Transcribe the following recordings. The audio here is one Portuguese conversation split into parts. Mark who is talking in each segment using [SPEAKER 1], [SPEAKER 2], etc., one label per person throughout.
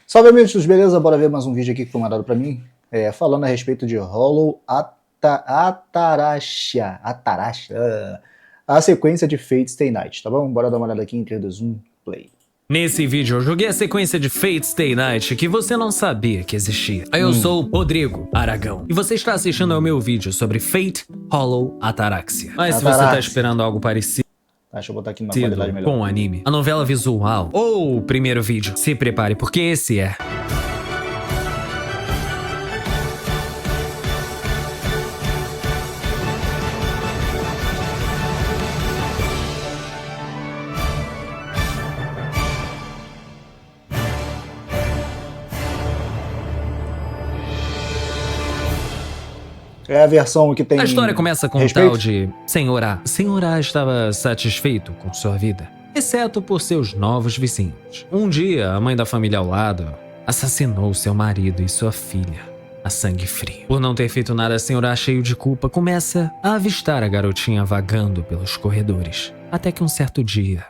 [SPEAKER 1] Salve, amigos, beleza? Bora ver mais um vídeo aqui que foi mandado pra mim, falando a respeito de Hollow Ataraxia, a sequência de Fate Stay Night, tá bom? Bora dar uma olhada aqui em 3, 2, 1, play.
[SPEAKER 2] Nesse vídeo eu joguei a sequência de Fate Stay Night que você não sabia que existia. Eu sou o Rodrigo Aragão e você está assistindo ao meu vídeo sobre Fate Hollow Ataraxia. Mas se você tá esperando algo parecido
[SPEAKER 1] Deixa eu botar aqui numa qualidade melhor.
[SPEAKER 2] com o anime, a novela visual ou o primeiro vídeo, se prepare porque esse é...
[SPEAKER 1] É a versão que tem...
[SPEAKER 2] A história começa com
[SPEAKER 1] respeito?
[SPEAKER 2] um tal de Senhor A. Senhor A estava satisfeito com sua vida, exceto por seus novos vizinhos. Um dia, a mãe da família ao lado assassinou seu marido e sua filha a sangue frio. Por não ter feito nada, a Senhor A, cheio de culpa, começa a avistar a garotinha vagando pelos corredores. Até que um certo dia...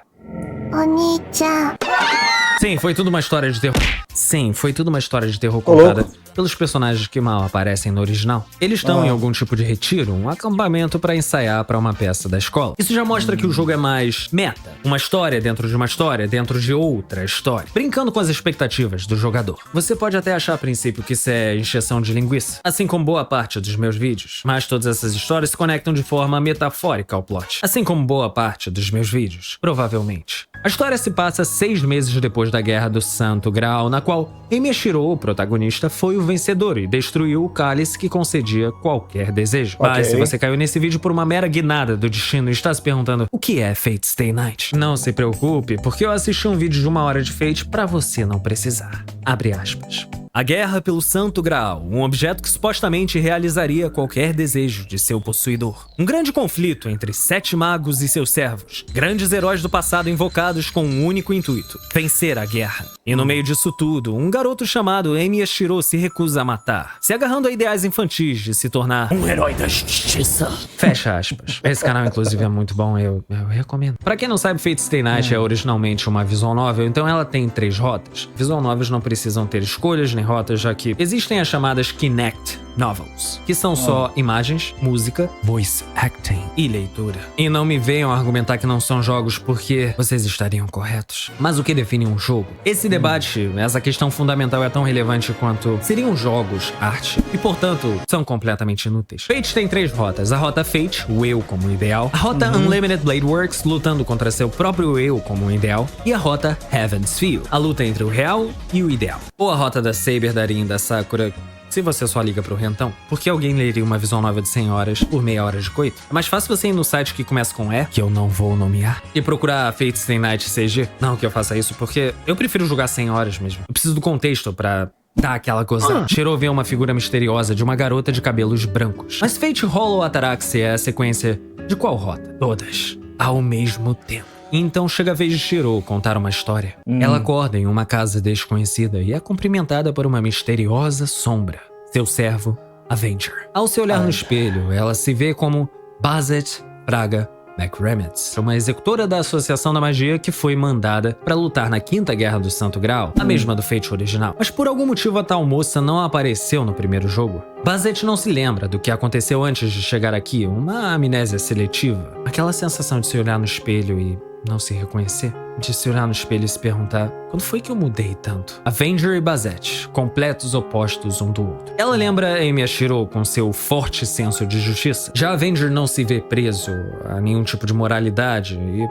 [SPEAKER 2] Sim, foi tudo uma história de terror. Sim, foi tudo uma história de terror contada pelos personagens que mal aparecem no original. Eles estão em algum tipo de retiro, um acampamento pra ensaiar pra uma peça da escola. Isso já mostra que o jogo é mais meta. Uma história dentro de uma história, dentro de outra história. Brincando com as expectativas do jogador. Você pode até achar a princípio que isso é encheção de linguiça, assim como boa parte dos meus vídeos. Mas todas essas histórias se conectam de forma metafórica ao plot. Assim como boa parte dos meus vídeos, provavelmente. A história se passa 6 meses depois da Guerra do Santo Graal, na qual Emi Shiro, o protagonista, foi o vencedor e destruiu o cálice que concedia qualquer desejo. Mas se você caiu nesse vídeo por uma mera guinada do destino e está se perguntando o que é Fate Stay Night, não se preocupe, porque eu assisti um vídeo de 1 hora de Fate pra você não precisar. Abre aspas. A guerra pelo Santo Graal, um objeto que supostamente realizaria qualquer desejo de seu possuidor. Um grande conflito entre 7 magos e seus servos, grandes heróis do passado invocados com um único intuito: vencer a guerra. E no meio disso tudo, um garoto chamado Emi Shiro se recusa a matar, se agarrando a ideais infantis de se tornar um herói da justiça. Fecha aspas. Esse canal, inclusive, é muito bom, eu recomendo. Pra quem não sabe, Fate Stay Night é originalmente uma visual novel, então ela tem 3 rotas. Visual novels não precisam ter escolhas nem rotas, já que existem as chamadas Kinect Novels, que são só imagens, música, voice acting e leitura. E não me venham argumentar que não são jogos, porque vocês estariam corretos. Mas o que define um jogo? Esse debate, essa questão fundamental é tão relevante quanto seriam jogos arte, e portanto são completamente inúteis. Fate tem 3 rotas: a rota Fate, o eu como ideal, a rota Unlimited Blade Works, lutando contra seu próprio eu como ideal, e a rota Heaven's Feel, a luta entre o real e o ideal. Ou a rota da Saber, da Rin, da Sakura, se você só liga pro rentão. Por que alguém leria uma visual novel de 100 horas por meia hora de coito? É mais fácil você ir no site que começa com E, que eu não vou nomear, e procurar Fate Stay Night CG. Não que eu faça isso, porque eu prefiro jogar 100 horas mesmo. Eu preciso do contexto pra dar aquela gozada. Shiro vê uma figura misteriosa de uma garota de cabelos brancos. Mas Fate Hollow Ataraxia é a sequência de qual rota? Todas, ao mesmo tempo. Então chega a vez de Shiro contar uma história. Ela acorda em uma casa desconhecida e é cumprimentada por uma misteriosa sombra, seu servo, Avenger. Ao se olhar no espelho, ela se vê como Bazet Praga McRemets, uma executora da Associação da Magia que foi mandada para lutar na 5ª Guerra do Santo Graal, a mesma do Fate original. Mas por algum motivo a tal moça não apareceu no primeiro jogo. Bazet não se lembra do que aconteceu antes de chegar aqui, uma amnésia seletiva. Aquela sensação de se olhar no espelho e não se reconhecer, de se olhar no espelho e se perguntar: quando foi que eu mudei tanto? Avenger e Bazet, completos opostos um do outro. Ela lembra Emi Shiro com seu forte senso de justiça. Já Avenger não se vê preso a nenhum tipo de moralidade e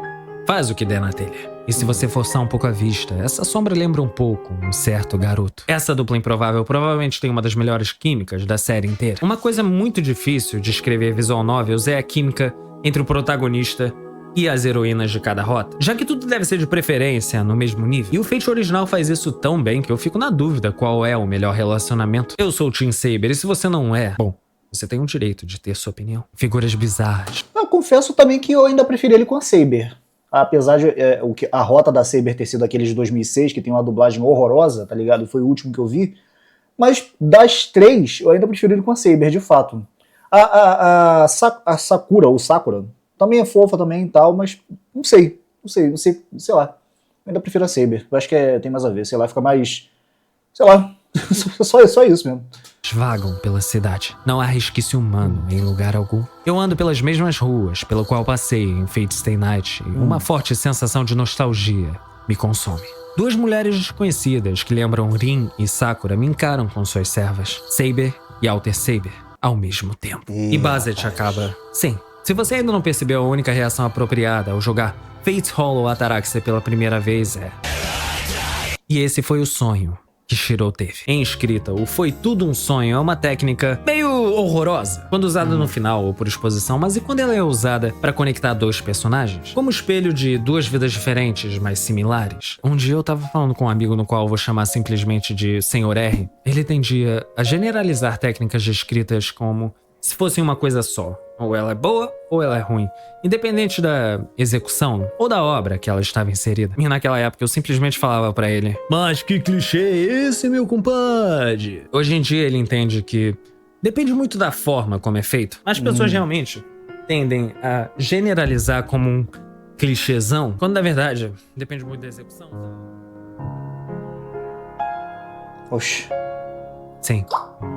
[SPEAKER 2] faz o que der na telha. E se você forçar um pouco a vista, essa sombra lembra um pouco um certo garoto. Essa dupla improvável provavelmente tem uma das melhores químicas da série inteira. Uma coisa muito difícil de escrever visual novels é a química entre o protagonista e as heroínas de cada rota, já que tudo deve ser de preferência no mesmo nível. E o Fate original faz isso tão bem que eu fico na dúvida qual é o melhor relacionamento. Eu sou o Team Saber, e se você não é, bom, você tem o direito de ter sua opinião. Figuras bizarras.
[SPEAKER 1] Eu confesso também que eu ainda preferi ele com a Saber. Apesar de a rota da Saber ter sido aquele de 2006, que tem uma dublagem horrorosa, tá ligado? Foi o último que eu vi. Mas das 3, eu ainda prefiro ele com a Saber, de fato. A Sakura, ou Sakura, também é fofa também e tal, mas não sei lá. Eu ainda prefiro a Saber. Eu acho que tem mais a ver, sei lá, fica mais Sei lá, só isso mesmo.
[SPEAKER 2] Vagam pela cidade. Não há resquício humano em lugar algum. Eu ando pelas mesmas ruas pelo qual passei em Fate Stay Night e uma forte sensação de nostalgia me consome. Duas mulheres desconhecidas que lembram Rin e Sakura me encaram com suas servas, Saber e Alter Saber, ao mesmo tempo. E Basset acaba... Sim, se você ainda não percebeu, a única reação apropriada ao jogar Fates Hollow Ataraxia pela primeira vez é... E esse foi o sonho que Shiro teve. Em escrita, o foi tudo um sonho é uma técnica meio horrorosa quando usada no final ou por exposição, mas e quando ela é usada para conectar dois personagens? Como espelho de duas vidas diferentes, mas similares. Um dia eu tava falando com um amigo no qual eu vou chamar simplesmente de Senhor R. Ele tendia a generalizar técnicas de escritas como se fossem uma coisa só. Ou ela é boa, ou ela é ruim. Independente da execução ou da obra que ela estava inserida. E naquela época eu simplesmente falava pra ele: mas que clichê é esse, meu compadre? Hoje em dia ele entende que depende muito da forma como é feito. As pessoas realmente tendem a generalizar como um clichêzão, quando na verdade depende muito da execução.
[SPEAKER 1] Oxi.
[SPEAKER 2] Sim,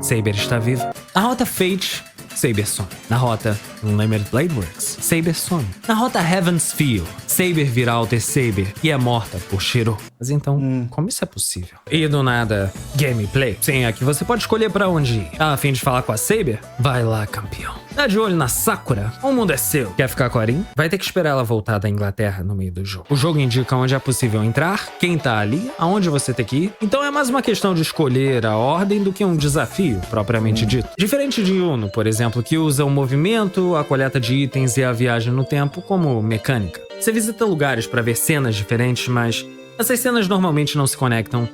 [SPEAKER 2] Saber está vivo. A rota Fate, Saber some. Na rota Unlimited Blade Works, Saber some. Na rota Heaven's Feel, Saber vira Alter Saber e é morta por Shiro. Mas então, como isso é possível? E do nada, gameplay. Sim, aqui você pode escolher pra onde ir. Tá a fim de falar com a Saber? Vai lá, campeão. Tá de olho na Sakura? O mundo é seu. Quer ficar com a Rin? Vai ter que esperar ela voltar da Inglaterra no meio do jogo. O jogo indica onde é possível entrar, quem tá ali, aonde você tem que ir. Então é mais uma questão de escolher a ordem do que um desafio, propriamente dito. Diferente de Uno, por exemplo, que usa o movimento, a coleta de itens e a viagem no tempo como mecânica. Você visita lugares pra ver cenas diferentes, mas essas cenas normalmente não se conectam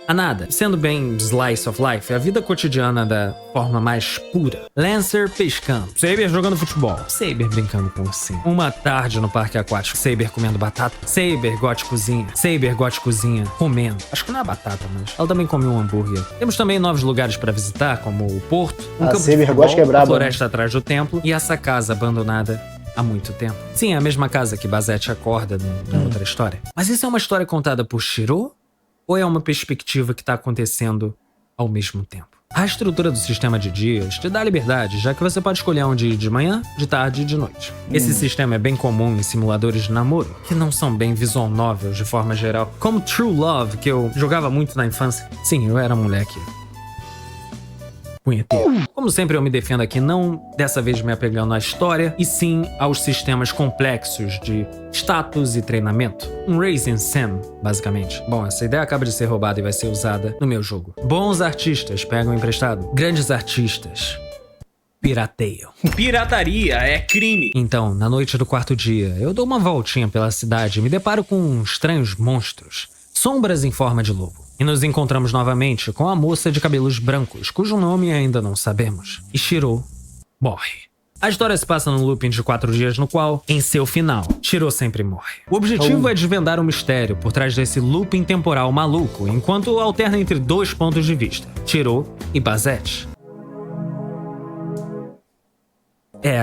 [SPEAKER 2] a nada. Sendo bem slice of life, a vida cotidiana da forma mais pura. Lancer pescando, Saber jogando futebol, Saber brincando com ursinho. Uma tarde no parque aquático, Saber comendo batata, Saber gote cozinha, comendo. Acho que não é batata, mas ela também come um hambúrguer. Temos também novos lugares para visitar, como o porto, um campo de futebol, a floresta atrás do templo e essa casa abandonada há muito tempo. Sim, é a mesma casa que Basset acorda na outra história. Mas isso é uma história contada por Shiro? Ou é uma perspectiva que está acontecendo ao mesmo tempo? A estrutura do sistema de dias te dá liberdade, já que você pode escolher onde ir de manhã, de tarde e de noite. Esse sistema é bem comum em simuladores de namoro, que não são bem visual novels de forma geral, como True Love, que eu jogava muito na infância. Sim, eu era moleque punheteiro. Como sempre eu me defendo aqui, não dessa vez me apegando à história, e sim aos sistemas complexos de status e treinamento. Um Racing Sim, basicamente. Bom, essa ideia acaba de ser roubada e vai ser usada no meu jogo. Bons artistas pegam emprestado. Grandes artistas pirateiam. Pirataria é crime. Então, na noite do quarto dia, eu dou uma voltinha pela cidade e me deparo com estranhos monstros. Sombras em forma de lobo. E nos encontramos novamente com a moça de cabelos brancos, cujo nome ainda não sabemos. E Shiro morre. A história se passa num looping de 4 dias no qual, em seu final, Shiro sempre morre. O objetivo é desvendar o mistério por trás desse looping temporal maluco, enquanto alterna entre dois pontos de vista, Shiro e Basset.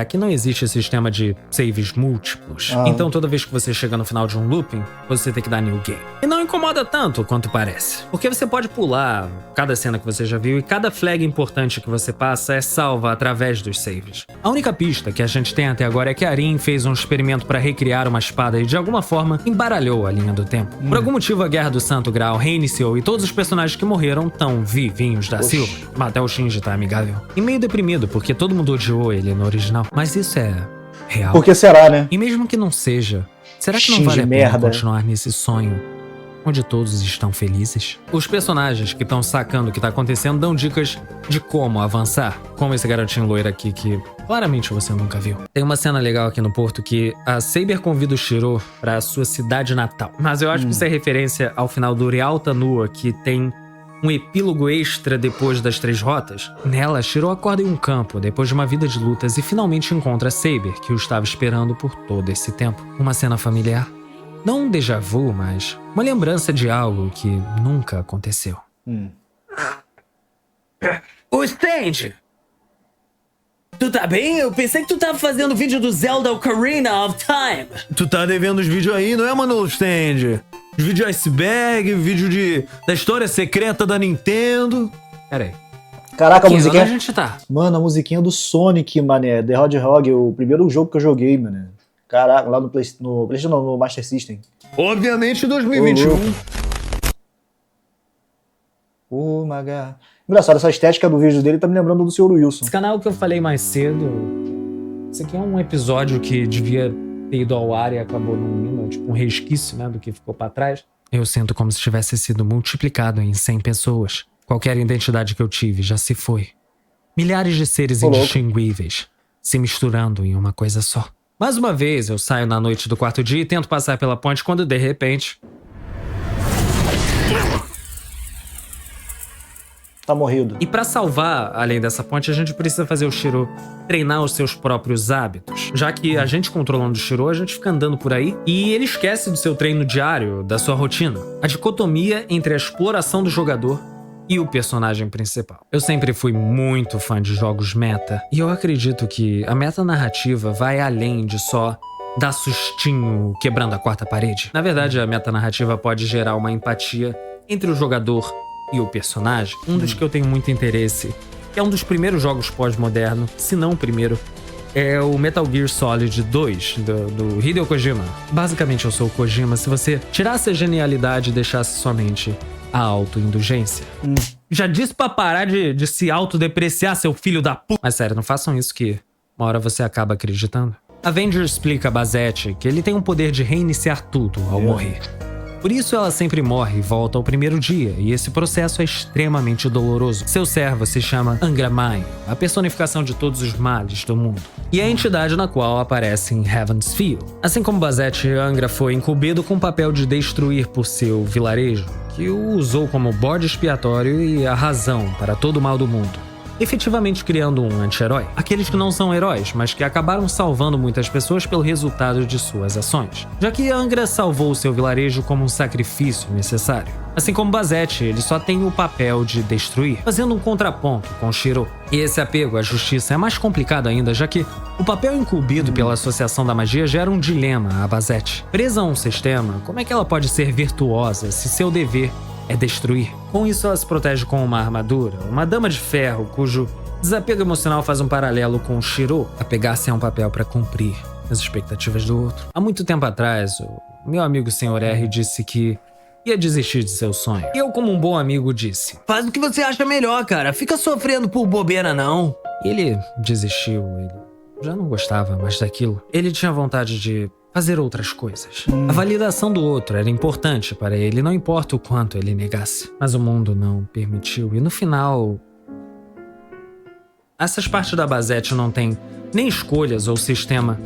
[SPEAKER 2] Aqui não existe sistema de saves múltiplos. Então toda vez que você chega no final de um looping, você tem que dar new game. E não incomoda tanto quanto parece. Porque você pode pular cada cena que você já viu e cada flag importante que você passa é salva através dos saves. A única pista que a gente tem até agora é que a Rin fez um experimento para recriar uma espada e de alguma forma embaralhou a linha do tempo. Por algum motivo a Guerra do Santo Graal reiniciou e todos os personagens que morreram estão vivinhos da Silva. Até o Shinji tá amigável. E meio deprimido porque todo mundo odiou ele no original. Mas isso é real.
[SPEAKER 1] Por que será, né?
[SPEAKER 2] E mesmo que não seja, será que não vale a pena continuar nesse sonho onde todos estão felizes? Os personagens que estão sacando o que tá acontecendo dão dicas de como avançar. Como esse garotinho loiro aqui que claramente você nunca viu. Tem uma cena legal aqui no porto que a Saber convida o Shiro pra sua cidade natal. Mas eu acho que isso é referência ao final do Rialta Nua, que tem um epílogo extra depois das 3 rotas. Nela, Shiro acorda em um campo depois de uma vida de lutas e finalmente encontra Saber, que o estava esperando por todo esse tempo. Uma cena familiar. Não um déjà vu, mas uma lembrança de algo que nunca aconteceu. O stand! Tu tá bem? Eu pensei que tu tava fazendo vídeo do Zelda Ocarina of Time. Tu tá devendo os vídeos aí, não é, Manolo Stand? Os vídeos iceberg, vídeo da história secreta da Nintendo. Pera aí.
[SPEAKER 1] Caraca, a
[SPEAKER 2] Onde
[SPEAKER 1] musiquinha...
[SPEAKER 2] a gente tá?
[SPEAKER 1] Mano, a musiquinha do Sonic, mané. The Hedgehog, o primeiro jogo que eu joguei, mano. Caraca, lá no PlayStation, não, no Master System.
[SPEAKER 2] Obviamente 2021.
[SPEAKER 1] Maga. Engraçado, essa estética do vídeo dele tá me lembrando do Sr. Wilson.
[SPEAKER 2] Esse canal que eu falei mais cedo, esse aqui é um episódio que devia ter ido ao ar e acabou não indo, tipo um resquício, né, do que ficou pra trás. Eu sinto como se tivesse sido multiplicado em 100 pessoas. Qualquer identidade que eu tive já se foi. Milhares de seres indistinguíveis se misturando em uma coisa só. Mais uma vez, eu saio na noite do quarto dia e tento passar pela ponte quando, de repente...
[SPEAKER 1] Tá morrido.
[SPEAKER 2] E pra salvar, além dessa ponte, a gente precisa fazer o Shiro treinar os seus próprios hábitos. Já que a gente controlando o Shiro, a gente fica andando por aí e ele esquece do seu treino diário, da sua rotina. A dicotomia entre a exploração do jogador e o personagem principal. Eu sempre fui muito fã de jogos meta, e eu acredito que a metanarrativa vai além de só dar sustinho quebrando a quarta parede. Na verdade, a metanarrativa pode gerar uma empatia entre o jogador e o personagem. Um dos que eu tenho muito interesse, que é um dos primeiros jogos pós-moderno, se não o primeiro, é o Metal Gear Solid 2, do Hideo Kojima. Basicamente, eu sou o Kojima se você tirasse a genialidade e deixasse somente a autoindulgência. Já disse pra parar de se autodepreciar, seu filho da puta. Mas sério, não façam isso que uma hora você acaba acreditando. Avenger explica a Basette que ele tem um poder de reiniciar tudo ao morrer. Por isso ela sempre morre e volta ao primeiro dia, e esse processo é extremamente doloroso. Seu servo se chama Angra Mainyu, a personificação de todos os males do mundo, e é a entidade na qual aparece em Heaven's Feel. Assim como Basette, Angra foi incumbido com o papel de destruir por seu vilarejo, que o usou como bode expiatório e a razão para todo o mal do mundo, efetivamente criando um anti-herói. Aqueles que não são heróis, mas que acabaram salvando muitas pessoas pelo resultado de suas ações, já que Angra salvou seu vilarejo como um sacrifício necessário. Assim como Basette, ele só tem o papel de destruir, fazendo um contraponto com Shiro. E esse apego à justiça é mais complicado ainda, já que o papel incumbido pela Associação da Magia gera um dilema a Basette. Presa a um sistema, como é que ela pode ser virtuosa se seu dever é destruir? Com isso, ela se protege com uma armadura, uma dama de ferro, cujo desapego emocional faz um paralelo com o Shiro, apegar-se a um papel para cumprir as expectativas do outro. Há muito tempo atrás, o meu amigo Sr. R disse que ia desistir de seu sonho. E eu, como um bom amigo, disse: faz o que você acha melhor, cara. Fica sofrendo por bobeira, não. E ele desistiu, ele já não gostava mais daquilo. Ele tinha vontade de fazer outras coisas. A validação do outro era importante para ele, não importa o quanto ele negasse. Mas o mundo não permitiu, e no final... essas partes da Basette não têm nem escolhas ou sistema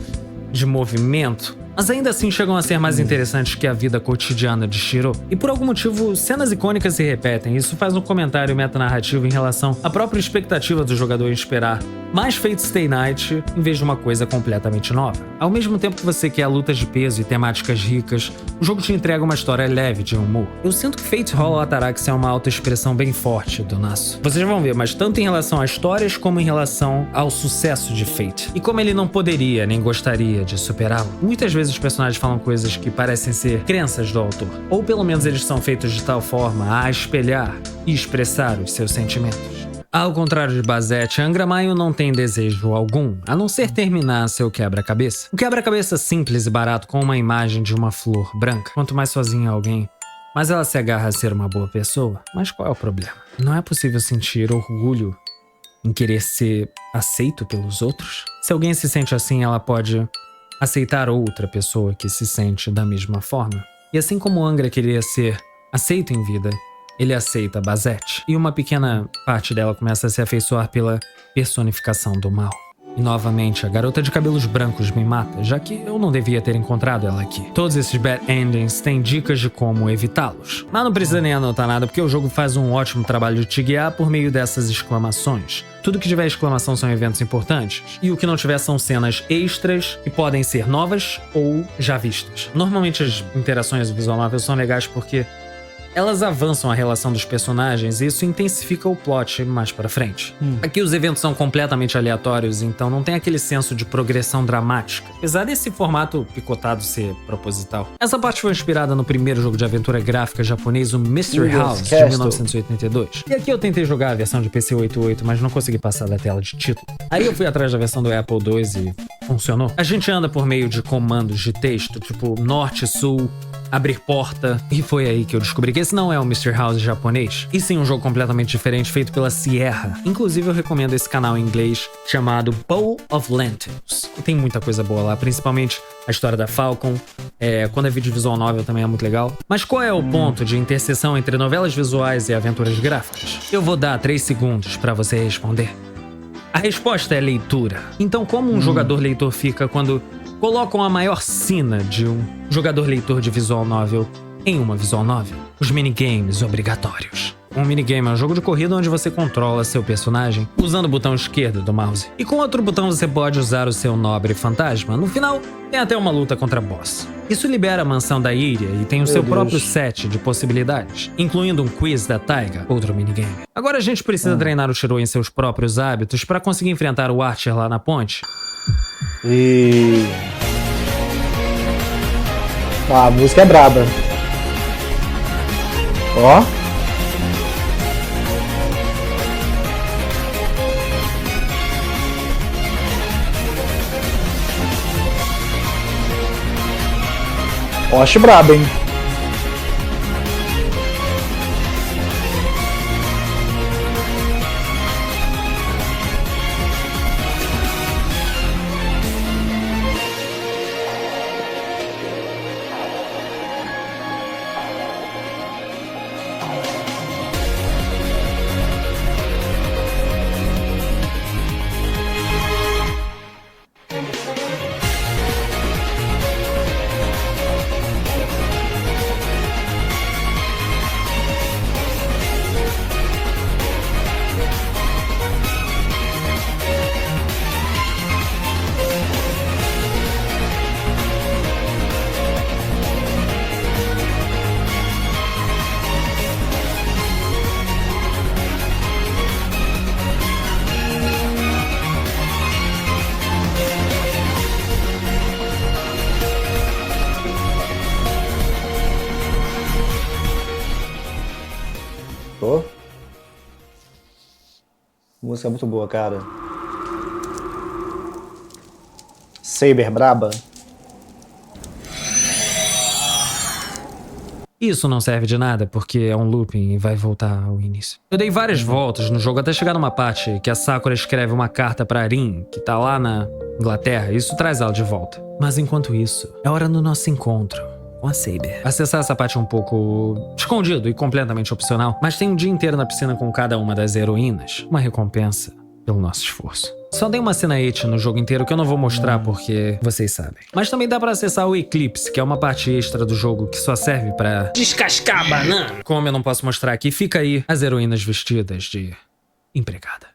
[SPEAKER 2] de movimento, mas ainda assim chegam a ser mais interessantes que a vida cotidiana de Shiro. E por algum motivo, cenas icônicas se repetem. Isso faz um comentário metanarrativo em relação à própria expectativa do jogador em esperar mais Fate Stay Night em vez de uma coisa completamente nova. Ao mesmo tempo que você quer lutas de peso e temáticas ricas, o jogo te entrega uma história leve de humor. Eu sinto que Fate Hollow Atarax é uma autoexpressão bem forte do Nasu. Vocês vão ver, mas tanto em relação a histórias como em relação ao sucesso de Fate. E como ele não poderia nem gostaria de superá-lo. Muitas vezes os personagens falam coisas que parecem ser crenças do autor. Ou pelo menos eles são feitos de tal forma a espelhar e expressar os seus sentimentos. Ao contrário de Basette, Angra Mainyu não tem desejo algum, a não ser terminar seu quebra-cabeça. Um quebra-cabeça simples e barato com uma imagem de uma flor branca. Quanto mais sozinha alguém, mais ela se agarra a ser uma boa pessoa. Mas qual é o problema? Não é possível sentir orgulho em querer ser aceito pelos outros? Se alguém se sente assim, ela pode aceitar outra pessoa que se sente da mesma forma. E assim como Angra queria ser aceito em vida, ele aceita Basette, e uma pequena parte dela começa a se afeiçoar pela personificação do mal. E novamente, a garota de cabelos brancos me mata, já que eu não devia ter encontrado ela aqui. Todos esses bad endings têm dicas de como evitá-los. Mas não precisa nem anotar nada, porque o jogo faz um ótimo trabalho de te guiar por meio dessas exclamações. Tudo que tiver exclamação são eventos importantes, e o que não tiver são cenas extras que podem ser novas ou já vistas. Normalmente as interações do visual novel são legais porque elas avançam a relação dos personagens e isso intensifica o plot mais pra frente. Aqui os eventos são completamente aleatórios, então não tem aquele senso de progressão dramática, apesar desse formato picotado ser proposital. Essa parte foi inspirada no primeiro jogo de aventura gráfica japonês, o Mystery House, de 1982. E aqui eu tentei jogar a versão de PC 88, mas não consegui passar da tela de título. Aí eu fui atrás da versão do Apple II e funcionou. A gente anda por meio de comandos de texto, tipo norte, sul, abrir porta, e foi aí que eu descobri que esse não é o Mystery House japonês, e sim um jogo completamente diferente feito pela Sierra. Inclusive eu recomendo esse canal em inglês chamado Bowl of Lentils. E tem muita coisa boa lá, principalmente a história da Falcon, quando é vídeo visual novel também é muito legal. Mas qual é o ponto de interseção entre novelas visuais e aventuras gráficas? Eu vou dar 3 segundos pra você responder. A resposta é leitura. Então como um jogador leitor fica quando colocam a maior sina de um jogador leitor de visual novel em uma visual novel? Os minigames obrigatórios. Um minigame é um jogo de corrida onde você controla seu personagem usando o botão esquerdo do mouse. E com outro botão você pode usar o seu nobre fantasma. No final, tem até uma luta contra boss. Isso libera a mansão da Iria e tem o seu próprio set de possibilidades, incluindo um quiz da Taiga, outro minigame. Agora a gente precisa treinar o Shiro em seus próprios hábitos para conseguir enfrentar o Archer lá na ponte.
[SPEAKER 1] E... a música é braba. Ó. Ó, acho braba, hein? A música é muito boa, cara. Saber braba.
[SPEAKER 2] Isso não serve de nada, porque é um looping e vai voltar ao início. Eu dei várias voltas no jogo até chegar numa parte que a Sakura escreve uma carta pra Arin, que tá lá na Inglaterra, e isso traz ela de volta. Mas enquanto isso, é hora do nosso encontro com a Saber. Acessar essa parte é um pouco escondido e completamente opcional, mas tem um dia inteiro na piscina com cada uma das heroínas, uma recompensa pelo nosso esforço. Só tem uma cena eti no jogo inteiro que eu não vou mostrar porque vocês sabem. Mas também dá pra acessar o Eclipse, que é uma parte extra do jogo que só serve pra descascar a banana. Como eu não posso mostrar aqui, fica aí as heroínas vestidas de empregada.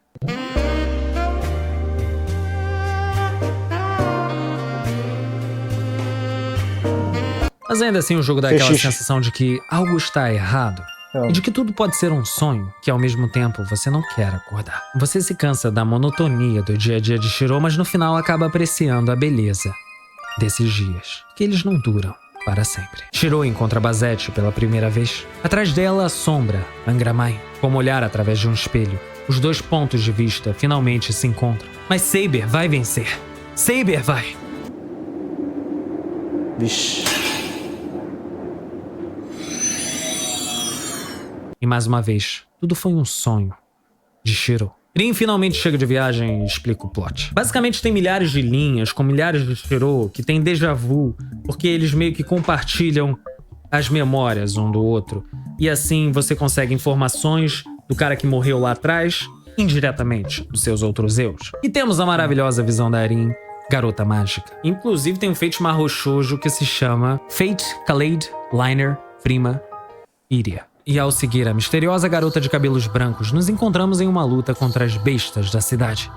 [SPEAKER 2] Mas ainda assim o jogo dá aquela sensação de que algo está errado. E de que tudo pode ser um sonho, que ao mesmo tempo você não quer acordar. Você se cansa da monotonia do dia a dia de Shiro, mas no final acaba apreciando a beleza desses dias, que eles não duram para sempre. Shiro encontra Basete pela primeira vez. Atrás dela, a sombra, Angramai, como olhar através de um espelho. Os dois pontos de vista finalmente se encontram. Mas Saber vai vencer. Saber vai!
[SPEAKER 1] Vixe.
[SPEAKER 2] E mais uma vez, tudo foi um sonho de Shiro. Rin finalmente chega de viagem e explica o plot. Basicamente tem milhares de linhas com milhares de Shiro que tem déjà vu, porque eles meio que compartilham as memórias um do outro. E assim você consegue informações do cara que morreu lá atrás, indiretamente, dos seus outros eus. E temos a maravilhosa visão da Rin, garota mágica. Inclusive tem um Fate Mahou Shoujo que se chama Fate Kaleid Liner Prima Iria. E ao seguir a misteriosa garota de cabelos brancos, nos encontramos em uma luta contra as bestas da cidade.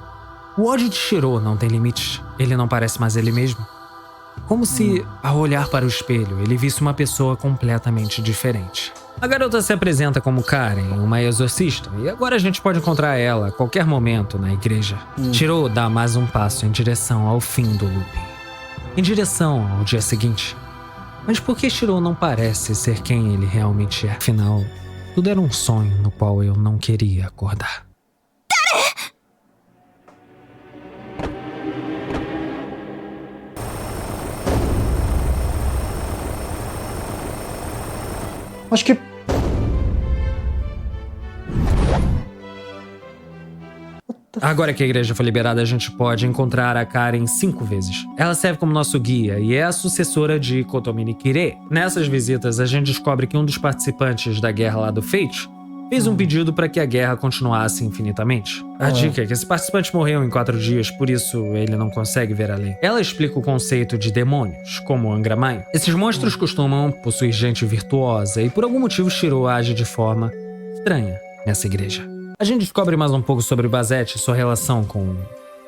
[SPEAKER 2] O ódio de Shiro não tem limites. Ele não parece mais ele mesmo. Como se, ao olhar para o espelho, ele visse uma pessoa completamente diferente. A garota se apresenta como Karen, uma exorcista, e agora a gente pode encontrar ela a qualquer momento na igreja. Shiro dá mais um passo em direção ao fim do looping, em direção ao dia seguinte. Mas por que Shiro não parece ser quem ele realmente é? Afinal, tudo era um sonho no qual eu não queria acordar.
[SPEAKER 1] Acho que...
[SPEAKER 2] Agora que a igreja foi liberada, a gente pode encontrar a Karen 5 vezes. Ela serve como nosso guia e é a sucessora de Kotomini Kirei. Nessas visitas, a gente descobre que um dos participantes da guerra lá do Fate fez um pedido para que a guerra continuasse infinitamente. A dica é que esse participante morreu em 4 dias, por isso ele não consegue ver além. Ela explica o conceito de demônios, como Angra Maio. Esses monstros costumam possuir gente virtuosa e por algum motivo Shiro age de forma estranha nessa igreja. A gente descobre mais um pouco sobre Basette e sua relação com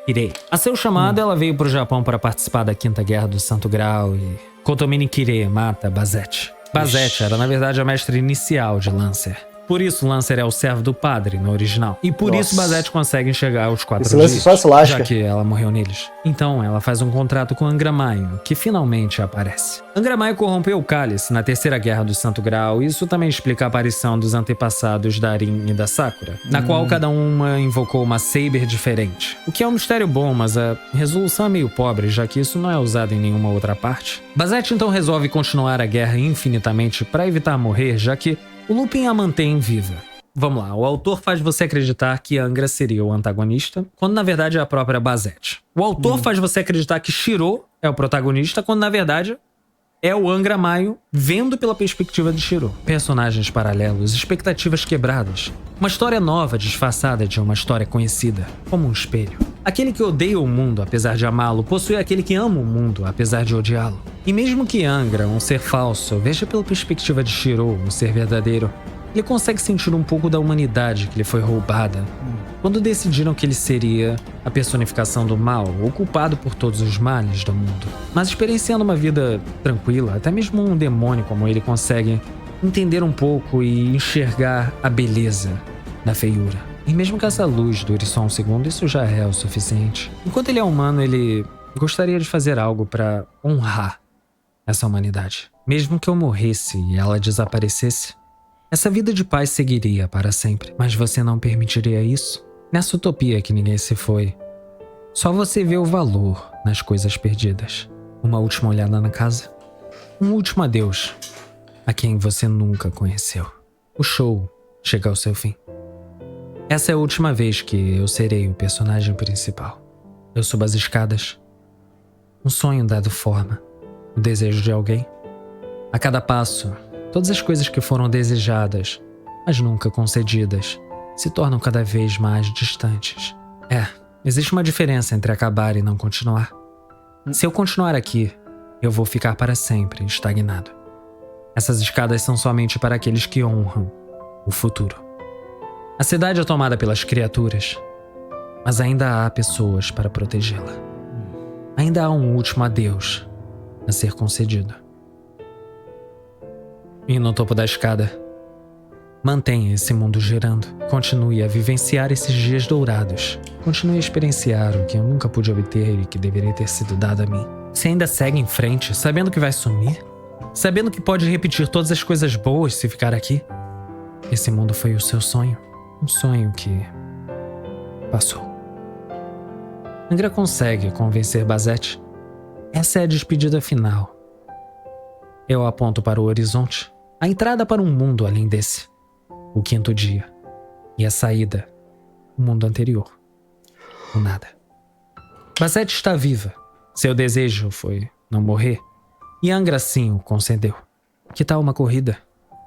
[SPEAKER 2] Kirei. A seu chamado, ela veio pro Japão para participar da Quinta Guerra do Santo Grau e Kotomini Kirei mata Basette. Basette era, na verdade, a mestra inicial de Lancer. Por isso, Lancer é o servo do padre no original. E por isso, Basette consegue enxergar os 4
[SPEAKER 1] Esse lance
[SPEAKER 2] dias,
[SPEAKER 1] só se lasca.
[SPEAKER 2] já que ela morreu neles. Então, ela faz um contrato com Angra Maio, que finalmente aparece. Angra Maio corrompeu o Cálice na Terceira Guerra do Santo Grau, e isso também explica a aparição dos antepassados da Rin e da Sakura, na qual cada uma invocou uma Saber diferente. O que é um mistério bom, mas a resolução é meio pobre, já que isso não é usado em nenhuma outra parte. Basette então resolve continuar a guerra infinitamente para evitar morrer, já que o looping a mantém viva. Vamos lá, o autor faz você acreditar que Angra seria o antagonista, quando na verdade é a própria Basette. O autor faz você acreditar que Shiro é o protagonista, quando na verdade é o Angra Maio vendo pela perspectiva de Shiro. Personagens paralelos, expectativas quebradas. Uma história nova disfarçada de uma história conhecida, como um espelho. Aquele que odeia o mundo apesar de amá-lo possui aquele que ama o mundo apesar de odiá-lo. E mesmo que Angra, um ser falso, veja pela perspectiva de Shiro, um ser verdadeiro, ele consegue sentir um pouco da humanidade que lhe foi roubada quando decidiram que ele seria a personificação do mal, ou culpado por todos os males do mundo. Mas experienciando uma vida tranquila, até mesmo um demônio como ele consegue entender um pouco e enxergar a beleza da feiura. E mesmo que essa luz dure só um segundo, isso já é o suficiente. Enquanto ele é humano, ele gostaria de fazer algo para honrar essa humanidade. Mesmo que eu morresse e ela desaparecesse, essa vida de paz seguiria para sempre. Mas você não permitiria isso? Nessa utopia que ninguém se foi, só você vê o valor nas coisas perdidas. Uma última olhada na casa. Um último adeus a quem você nunca conheceu. O show chega ao seu fim. Essa é a última vez que eu serei o personagem principal. Eu subo as escadas. Um sonho dado forma. O desejo de alguém. A cada passo, todas as coisas que foram desejadas, mas nunca concedidas, se tornam cada vez mais distantes. Existe uma diferença entre acabar e não continuar. Se eu continuar aqui, eu vou ficar para sempre estagnado. Essas escadas são somente para aqueles que honram o futuro. A cidade é tomada pelas criaturas, mas ainda há pessoas para protegê-la. Ainda há um último adeus a ser concedido. E no topo da escada, mantenha esse mundo girando. Continue a vivenciar esses dias dourados. Continue a experienciar o que eu nunca pude obter e que deveria ter sido dado a mim. Você ainda segue em frente, sabendo que vai sumir? Sabendo que pode repetir todas as coisas boas se ficar aqui? Esse mundo foi o seu sonho. Um sonho que passou. Angra consegue convencer Basette. Essa é a despedida final. Eu aponto para o horizonte. A entrada para um mundo além desse. O quinto dia. E a saída. O mundo anterior. O nada. Basette está viva. Seu desejo foi não morrer. E Angra sim o concedeu. Que tal uma corrida?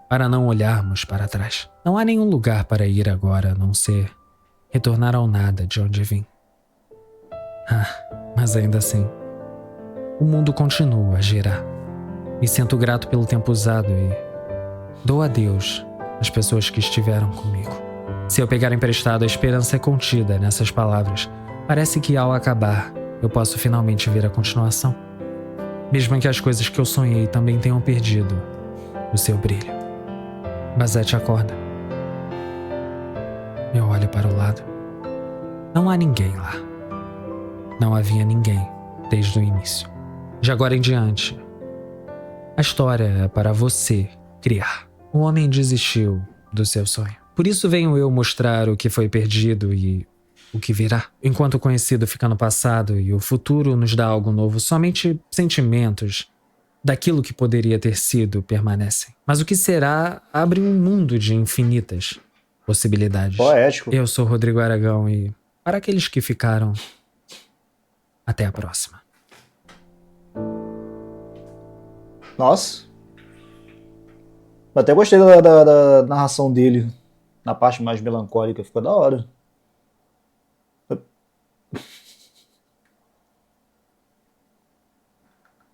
[SPEAKER 2] Para não olharmos para trás. Não há nenhum lugar para ir agora, a não ser retornar ao nada de onde vim. Mas ainda assim, o mundo continua a girar. Me sinto grato pelo tempo usado e dou adeus às pessoas que estiveram comigo. Se eu pegar emprestado, a esperança é contida nessas palavras. Parece que ao acabar, eu posso finalmente ver a continuação. Mesmo que as coisas que eu sonhei também tenham perdido o seu brilho. Basete acorda. Eu olho para o lado. Não há ninguém lá. Não havia ninguém desde o início. De agora em diante, a história é para você criar. O homem desistiu do seu sonho. Por isso venho eu mostrar o que foi perdido e o que virá. Enquanto o conhecido fica no passado e o futuro nos dá algo novo, somente sentimentos daquilo que poderia ter sido permanecem. Mas o que será abre um mundo de infinitas possibilidades.
[SPEAKER 1] Poético.
[SPEAKER 2] Eu sou Rodrigo Aragão e, para aqueles que ficaram, até a próxima.
[SPEAKER 1] Nossa. Eu até gostei da narração dele. Na parte mais melancólica. Ficou da hora.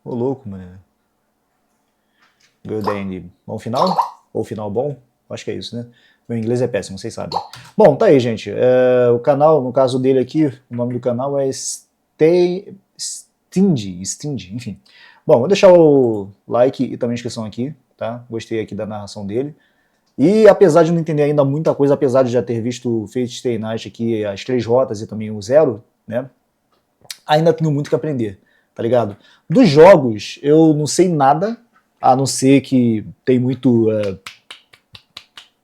[SPEAKER 1] Ô louco, mano. Good ending. Bom final? Ou final bom? Acho que é isso, né? Meu inglês é péssimo, vocês sabem. Bom, tá aí, gente. O canal, no caso dele aqui, o nome do canal é Stingy, enfim. Bom, vou deixar o like e também a inscrição aqui, tá? Gostei aqui da narração dele. E apesar de não entender ainda muita coisa, apesar de já ter visto Fate Stay Night aqui, as 3 rotas e também o 0, né? Ainda tenho muito que aprender, tá ligado? Dos jogos, eu não sei nada, a não ser que tem muito...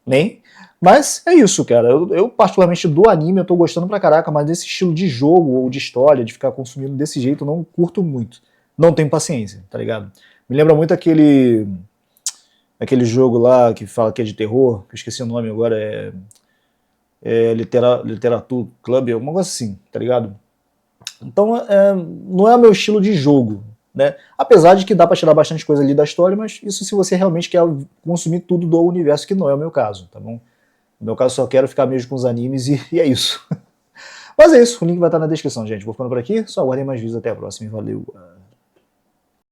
[SPEAKER 1] nem. Mas é isso, cara. Eu particularmente do anime, eu tô gostando pra caraca, mas desse estilo de jogo ou de história, de ficar consumindo desse jeito, eu não curto muito. Não tenho paciência, tá ligado? Me lembra muito aquele jogo lá que fala que é de terror, que eu esqueci o nome agora, Literatura Club, alguma coisa assim, tá ligado? Então, não é o meu estilo de jogo, né? Apesar de que dá pra tirar bastante coisa ali da história, mas isso se você realmente quer consumir tudo do universo, que não é o meu caso, tá bom? No meu caso, só quero ficar mesmo com os animes e é isso. Mas é isso, o link vai estar na descrição, gente. Vou ficando por aqui, só aguardem mais vídeos, até a próxima e valeu!